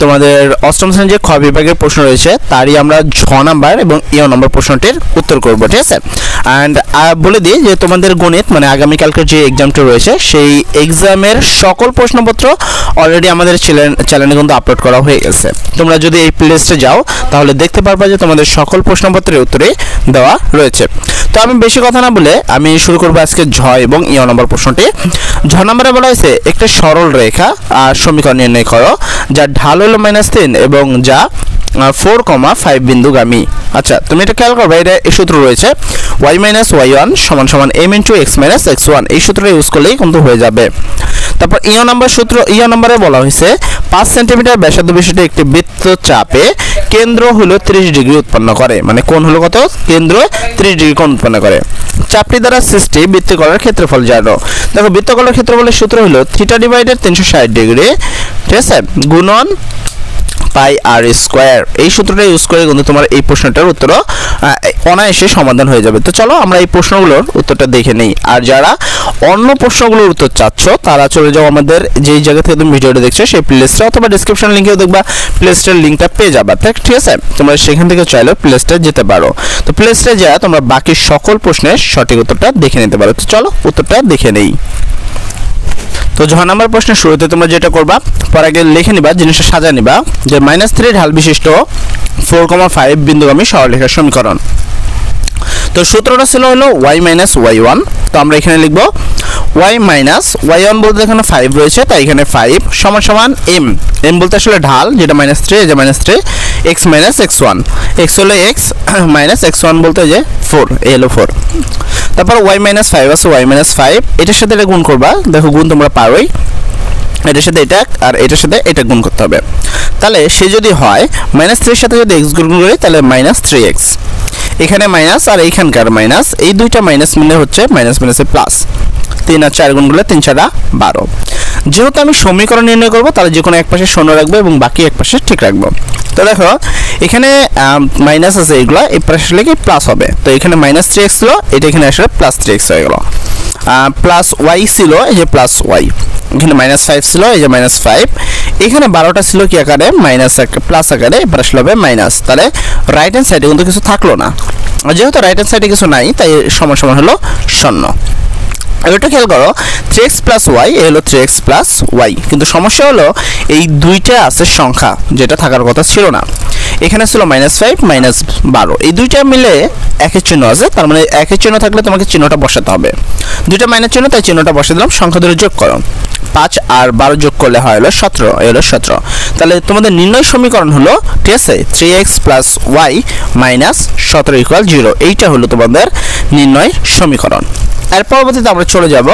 তোমাদের অষ্টম শ্রেণীর যে খ বিভাগের প্রশ্ন রয়েছে তারই আমরা 6 নাম্বার এবং ইয় নম্বর প্রশ্নটির উত্তর করব, ঠিক আছে। অ্যান্ড বলে দিই যে তোমাদের গণিত মানে আগামীকালকের যে এক্সামটা রয়েছে সেই এক্সামের সকল প্রশ্নপত্র অলরেডি আমাদের চ্যানেলে কিন্তু আপলোড করা হয়ে গেছে। তোমরা যদি এই প্লেলিস্টে যাও তাহলে দেখতে পারবা যে তোমাদের সকল প্রশ্নপত্রের উত্তরে দেওয়া রয়েছে। তো আমি বেশি কথা না বলে আমি শুরু করবো আজকে ঝ এবং ইয় নম্বর প্রশ্নটি। ঝ নম্বরে বলা হয়েছে একটা সরল রেখা আর সমীকরণ নির্ণয় করো যার ঢাল হলো -3 এবং যা 4,5 বিন্দুগামী। আচ্ছা, তুমি এটা খেয়াল করবে, এটা এই সূত্র রয়েছে y - y1 = m × x - x1। এই সূত্রটা ইউজ করলেই কিন্তু হয়ে যাবে। তারপর ইয় নম্বর সূত্র, ইয় নম্বরে বলা হয়েছে 5 সেন্টিমিটার ব্যাসার্ধ বিশিষ্ট একটি বৃত্তচাপে কেন্দ্র হলো 30 ডিগ্রি উৎপন্ন করে, মানে কোণ হলো কত, কেন্দ্র 30 ডিগ্রি কোণ উৎপন্ন করে। চাপটি দ্বারা সৃষ্টি বৃত্তকলার ক্ষেত্রফল জানো। দেখো বৃত্তকলার ক্ষেত্রফলের সূত্র হলো θ / 360 ডিগ্রি, ঠিক আছে, গুণন পাই আর স্কয়ার। এই সূত্রটা ইউজ করে কিন্তু তোমার এই প্রশ্নটার উত্তর অনায়াসে সমাধান হয়ে যাবে। তো চলো আমরা এই প্রশ্নগুলোর উত্তরটা দেখে নেই। আর যারা অন্য প্রশ্নগুলোর উত্তর চাচ্ছ তারা চলে যাও আমাদের যেই জায়গা থেকে তুমি ভিডিওটা দেখছো সেই প্লেলিস্টে, অথবা ডেসক্রিপশন লিংকেও দেখবা প্লেলিস্টের লিঙ্কটা পেয়ে যাবা, ঠিক আছে। তোমরা সেখান থেকে চাইলেও প্লেলিস্টে যেতে পারো। তো প্লেলিস্টে যা তোমরা বাকি সকল প্রশ্নের সঠিক উত্তরটা দেখে নিতে পারো। তো চলো উত্তরটা দেখে নেই। তো ঝ নাম্বার প্রশ্নের শুরুতে তোমরা যেটা করবা, পরে আগে লিখে নিবা, জিনিসটা সাজা নিবা যে -3 ঢাল বিশিষ্ট 4,5 বিন্দুগামী সরলরেখার সমীকরণ। তো সূত্রটা ছিল হলো y - y1। তো আমরা এখানে লিখব y - y1 বলতে এখানে 5 রয়েছে, তাই এখানে 5 = m। m বলতে আসলে ঢাল, যেটা -3, এই যে -3, x - x1, x হলো x -x1 বলতে যে 4, এই হলো 4। তারপর y - 5 আছে, y - 5 এটার সাথে এটা গুণ করবা। দেখো গুণ তোমরা পারোই, এটার সাথে এটা আর এটার সাথে এটা গুণ করতে হবে। তাহলে সে যদি হয় -3 এর সাথে যদি x গুণ করি তাহলে -3x, এখানে মাইনাস আর এইখানকার মাইনাস, এই দুইটা মাইনাস মিলে হচ্ছে মাইনাসে প্লাস। 3 আর 4 গুণ করলে 3 × 4 = 12। যেহেতু আমি সমীকরণ নির্ণয় করব তাহলে যে কোনো এক পাশে শূন্য রাখবো এবং বাকি এক পাশে ঠিক রাখবো। তো দেখো এখানে মাইনাস আছে, এগুলো এই পাশে আসলে কি প্লাস হবে। তো এখানে -3x ছিল, এটা এখানে আসলে +3x হয়ে গেল। প্লাস y ছিল, এই যে প্লাস y, এখানে -5 ছিল, এই যে -5, এখানে 12টা ছিল কি আকারে, মাইনাস প্লাস আকারে, এবার আসলে হবে মাইনাস। তাহলে রাইট হ্যান্ড সাইডে কিন্তু কিছু থাকলো না, যেহেতু রাইট হ্যান্ড সাইডে কিছু নাই তাই সমান হলো 0। এটা খেয়াল করো 3x + y, এ হলো 3x + y, কিন্তু সমস্যা হলো এই দুইটা আছে সংখ্যা, যেটা থাকার কথা ছিল না। এখানে ছিল -5 -12, এই দুইটা মিলে একের চিহ্ন আছে, তার মানে একের চিহ্ন থাকলে তোমাকে চিহ্নটা বসাতে হবে। দুইটা মাইনাস চিহ্ন, তাই চিহ্নটা বসিয়ে দিলাম। সংখ্যা ধরে যোগ করো, 5 আর 12 যোগ করলে হয় হলো 17, এই হলো 17। তাহলে তোমাদের নির্ণয় সমীকরণ হলো, ঠিক আছে, 3x + y - 17 = 0। এইটা হলো তোমাদের নির্ণয় সমীকরণ। এর পরবর্তীতে আমরা চলে যাব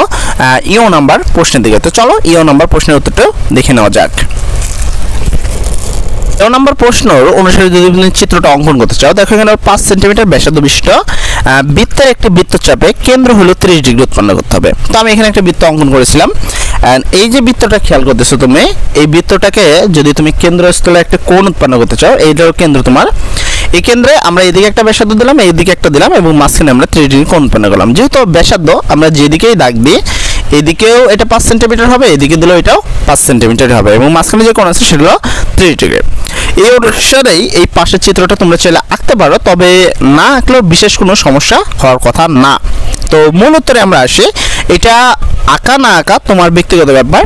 ইও নাম্বার প্রশ্নের দিকে। তো চলো ইও নাম্বার প্রশ্নের উত্তরটা দেখে নেওয়া যাক। ইও নাম্বার প্রশ্ন অনুসারে যদি তুমি চিত্রটা অঙ্কন করতে চাও, দেখো এখানে 5 সেন্টিমিটার ব্যাসার্ধ বিশিষ্ট বৃত্তের একটি বৃত্তচাপে কেন্দ্র হলো 30 ডিগ্রি উৎপন্ন করতে হবে। তো আমি এখানে একটা বৃত্ত অঙ্কন করেছিলাম। এই যে বৃত্তটা খেয়াল করতেছো তুমি, এই বৃত্তটাকে যদি তুমি কেন্দ্রস্থলে একটা কোণ উৎপন্ন করতে চাও, এইটাও কেন্দ্র তোমার। এই কেন্দ্রে আমরা এদিকে একটা ব্যাসার্ধ দিলাম, এইদিকে একটা দিলাম এবং মাঝখানে আমরা 30 ডিগ্রি কোণ উৎপন্ন করলাম। যেহেতু ব্যাসার্ধ আমরা যেদিকেই দাগ দিই, এদিকেও এটা 5 সেন্টিমিটার হবে, এদিকে দিলেও এটাও 5 সেন্টিমিটার হবে এবং মাঝখানে যে কোণ আছে সেগুলো 30 ডিগ্রি। এই অনুসারেই এই পাশের চিত্রটা তোমরা চাইলে আঁকতে পারো, তবে না আঁকলেও বিশেষ কোনো সমস্যা হওয়ার কথা না। তো মূল উত্তরে আমরা আসি, এটা আঁকা না আঁকা তোমার ব্যক্তিগত ব্যাপার।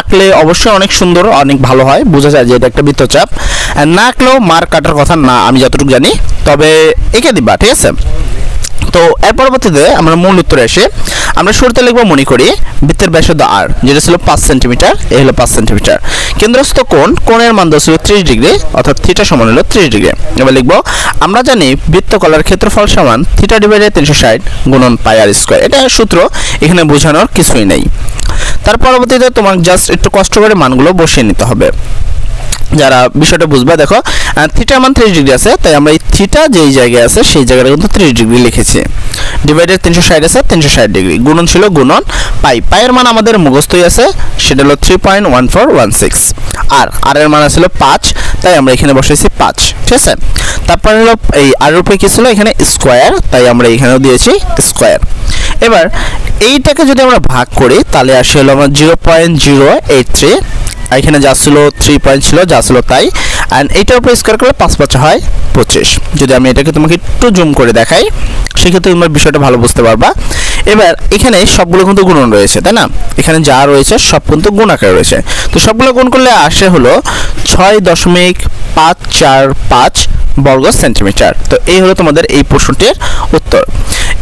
আঁকলে অবশ্যই অনেক সুন্দর, অনেক ভালো হয়, বোঝা যায় যে এটা একটা বৃত্তচাপ। না আঁকলেও মার কাটার কথা না, আমি যতটুকু জানি, তবে এঁকে দিবা, ঠিক আছে। তো এর পরবর্তীতে আমরা মূল উত্তরে আসি। আমরা শুরুতে লিখব মনে করি বৃত্তের ব্যাসার্ধ r, যেটা ছিল 5 সেন্টিমিটার, এই হলো 5 সেন্টিমিটার। কেন্দ্রস্থ কোণের মান ছিল 30 ডিগ্রি, অর্থাৎ θ সমান হলো 30 ডিগ্রি। এবার লিখব আমরা জানি বৃত্তকলার ক্ষেত্রফল সমান θ / 360 গুণন পাই আর স্কয়ার। এটা সূত্র, এখানে বোঝানোর কিছুই নেই। তার পরবর্তীতে তোমার জাস্ট একটু কষ্ট করে মানগুলো বসিয়ে নিতে হবে। যারা বিষয়টা বুঝবা, দেখো থিটা মান 30 ডিগ্রি আছে, তাই আমরা এই থিটা যেই জায়গায় আছে সেই জায়গাটা কিন্তু 30 ডিগ্রি লিখেছি। ডিভাইডেড 360 আছে, 360 ডিগ্রি। গুণন ছিল গুণন পাইয়ের মান আমাদের মুখস্থই আছে, সেটা হলো 3.1416। আর এর মান ছিল 5, তাই আমরা এখানে বসাইছি 5, ঠিক আছে। তারপরে হলো এই আর এর উপরে কি ছিল, এখানে স্কয়ার, তাই আমরা এখানেও দিয়েছি স্কয়ার। এবার এইটাকে যদি আমরা ভাগ করি তাহলে আসে হলো আমরা 0.083 এখানে যা ছিল 3 পয়েন্ট ছিল, যা ছিল তাই। অ্যান্ড এইটার উপর স্কোয়ার করলে 5 5 হয় 25। যদি আমি এটাকে তোমাকে একটু জুম করে দেখাই, সেক্ষেত্রে তোমার বিষয়টা ভালো বুঝতে পারবা। এবার এখানে সবগুলো কিন্তু গুণন রয়েছে, তাই না? এখানে যা রয়েছে সব কিন্তু গুণ আকারে রয়েছে। তো সবগুলো গুণ করলে আসে হলো 6.545 বর্গ সেন্টিমিটার। তো এই হলো তোমাদের এই প্রশ্নটির উত্তর।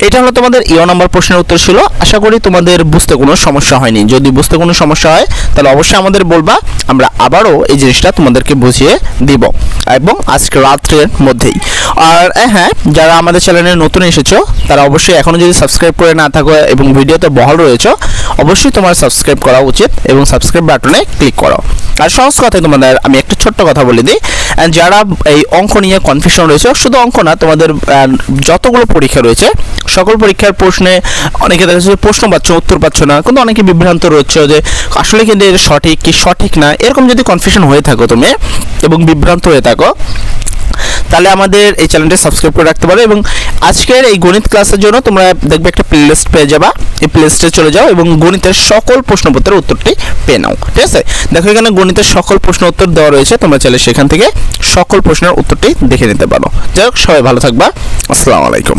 এটা হলো তোমাদের ইও নম্বর প্রশ্নের উত্তর ছিল। আশা করি তোমাদের বুঝতে কোনো সমস্যা হয়নি। যদি বুঝতে কোনো সমস্যা হয় তাহলে অবশ্যই আমাদের বলবা, আমরা আবারও এই জিনিসটা তোমাদেরকে বুঝিয়ে দিব, এবং আজকে রাত্রের মধ্যেই। আর হ্যাঁ, যারা আমাদের চ্যানেলে নতুন এসেছো তারা অবশ্যই এখনও যদি সাবস্ক্রাইব করে না থাকো এবং ভিডিওতে বহাল রয়েছো, অবশ্যই তোমার সাবস্ক্রাইব করা উচিত এবং সাবস্ক্রাইব বাটনে ক্লিক করো। আর সহজ কথায় তোমাদের আমি একটা ছোট্ট কথা বলে দিই, যারা এই অঙ্ক নিয়ে কনফিউশন রয়েছে, শুধু অঙ্ক না, তোমাদের যতগুলো পরীক্ষা রয়েছে সকল পরীক্ষার প্রশ্নে অনেকে দেখা যাচ্ছে প্রশ্ন পাচ্ছ, উত্তর পাচ্ছ না, কিন্তু অনেকে বিভ্রান্ত রয়েছে যে আসলে কিন্তু এটা সঠিক কি সঠিক না, এরকম যদি কনফিউশন হয়ে থাকো তুমি এবং বিভ্রান্ত হয়ে থাকো, তাহলে আমাদের এই চ্যানেলটি সাবস্ক্রাইব করে রাখতে পারো। এবং আজকের এই গণিত ক্লাসের জন্য তোমরা দেখবে একটা প্লেলিস্ট পেয়ে যাবা, এই প্লেলিস্টে চলে যাও এবং গণিতের সকল প্রশ্নপত্রের উত্তরটি পেয়ে নাও। ঠিক আছে, দেখো এখানে গণিতের সকল প্রশ্ন উত্তর দেওয়া রয়েছে, তোমরা চাইলে সেখান থেকে সকল প্রশ্নের উত্তরটি দেখে নিতে পারো। যাই হোক, সবাই ভালো থাকবা। আসসালামু আলাইকুম।